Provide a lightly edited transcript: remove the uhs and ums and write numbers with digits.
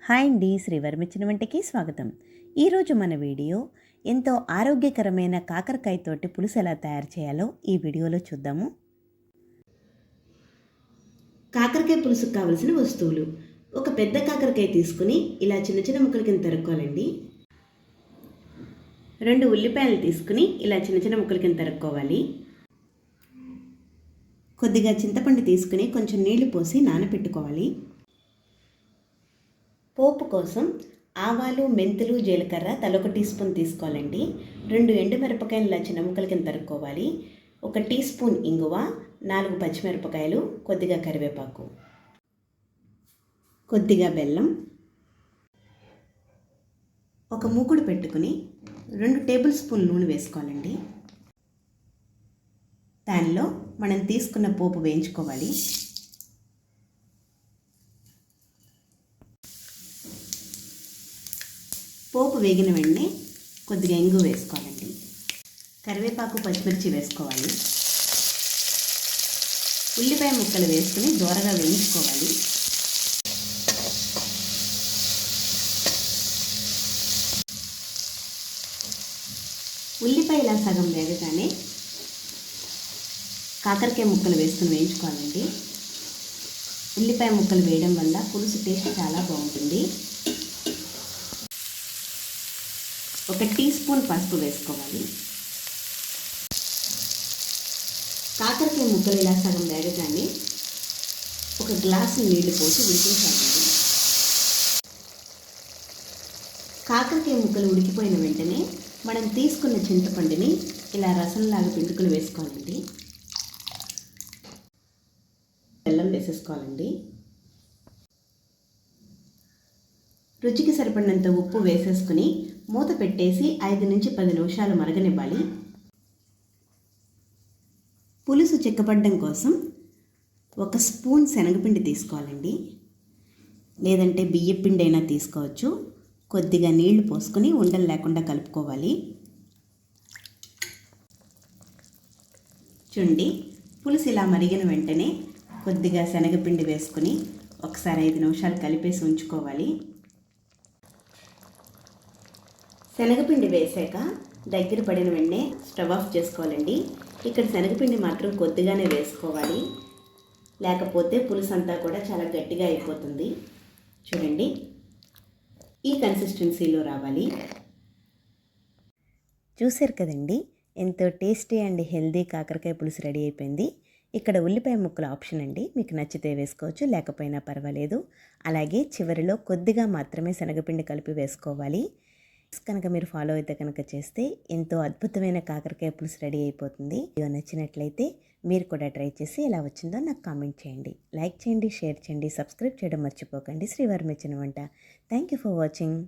Hi అండి, శ్రీవర్మిచ్చిన వంటకి స్వాగతం. ఈరోజు మన వీడియో ఎంతో ఆరోగ్యకరమైన కాకరకాయతోటి పులుసు ఎలా తయారు చేయాలో ఈ వీడియోలో చూద్దాము. కాకరకాయ పులుసుకు కావలసిన వస్తువులు: ఒక పెద్ద కాకరకాయ తీసుకుని ఇలా చిన్న చిన్న ముక్కల కింద తరుక్కోవాలండి. 2 ఉల్లిపాయలు తీసుకుని ఇలా చిన్న చిన్న ముక్కల కింద తరుక్కోవాలి. కొద్దిగా చింతపండు తీసుకుని కొంచెం నీళ్లు పోసి నానబెట్టుకోవాలి. పోపు కోసం ఆవాలు, మెంతులు, జీలకర్ర తలొక టీ స్పూన్ తీసుకోవాలండి. 2 ఎండుమిరపకాయలు చిన్న ముక్కల కింద తరుక్కోవాలి. 1 టీ స్పూన్ ఇంగువ, 4 పచ్చిమిరపకాయలు, కొద్దిగా కరివేపాకు, కొద్దిగా బెల్లం. ఒక మూకుడు పెట్టుకుని 2 టేబుల్ స్పూన్ నూనె వేసుకోవాలండి. దానిలో మనం తీసుకున్న పోపు వేయించుకోవాలి. పోపు వేగిన వెంటనే కొద్దిగా ఇంగు వేసుకోవాలండి. కరివేపాకు, పచ్చిమిర్చి వేసుకోవాలి. ఉల్లిపాయ ముక్కలు వేసుకుని దోరగా వేయించుకోవాలి. ఉల్లిపాయ ఇలా సగం వేగగానే కాకరకాయ ముక్కలు వేసుకుని వేయించుకోవాలండి. ఉల్లిపాయ ముక్కలు వేయడం వల్ల పులుసు టేస్ట్ చాలా బాగుంటుంది. 1 టీ స్పూన్ పసుపు వేసుకోవాలి. కాకరకాయ ముక్కలు ఇలా సగం వేగగానే 1 గ్లాసు నీళ్లు పోసి ఉడికించాలండి. కాకరకాయ ముక్కలు ఉడికిపోయిన వెంటనే మనం తీసుకున్న చింతపండుని ఇలా రసంలాగా పిండుకుని వేసుకోవాలండి. బెల్లం వేసేసుకోవాలండి. రుచికి సరిపడినంత ఉప్పు వేసేసుకుని మూత పెట్టేసి 5 నుంచి 10 నిమిషాలు మరగనివ్వాలి. పులుసు చిక్కబడడం కోసం 1 స్పూన్ శనగపిండి తీసుకోవాలండి, లేదంటే బియ్యపిండి అయినా తీసుకోవచ్చు. కొద్దిగా నీళ్లు పోసుకొని ఉండలు లేకుండా కలుపుకోవాలి. చూడండి, పులుసు ఇలా మరిగిన వెంటనే కొద్దిగా శనగపిండి వేసుకుని ఒకసారి 5 నిమిషాలు కలిపేసి ఉంచుకోవాలి. శనగపిండి వేసాక దగ్గర పడిన వెంటనే స్టవ్ ఆఫ్ చేసుకోవాలండి. ఇక్కడ శనగపిండి మాత్రం కొద్దిగానే వేసుకోవాలి, లేకపోతే పులుసు అంతా కూడా చాలా గట్టిగా అయిపోతుంది. చూడండి, ఈ కన్సిస్టెన్సీలో రావాలి. చూసారు కదండి, ఎంతో టేస్టీ అండ్ హెల్దీ కాకరకాయ పులుసు రెడీ అయిపోయింది. ఇక్కడ ఉల్లిపాయ ముక్కలు ఆప్షన్ అండి, మీకు నచ్చితే వేసుకోవచ్చు, లేకపోయినా పర్వాలేదు. అలాగే చివరిలో కొద్దిగా మాత్రమే శనగపిండి కలిపి వేసుకోవాలి. కనుక మీరు ఫాలో అయితే కనుక చేస్తే ఎంతో అద్భుతమైన కాకరకాయ పులుసు రెడీ అయిపోతుంది. వీడియో నచ్చినట్లయితే మీరు కూడా ట్రై చేసి ఎలా వచ్చిందో నాకు కామెంట్ చేయండి. లైక్ చేయండి, షేర్ చేయండి, సబ్స్క్రైబ్ చేయడం మర్చిపోకండి. శ్రీవర్మిచ్చిన వంట. Thank you for watching.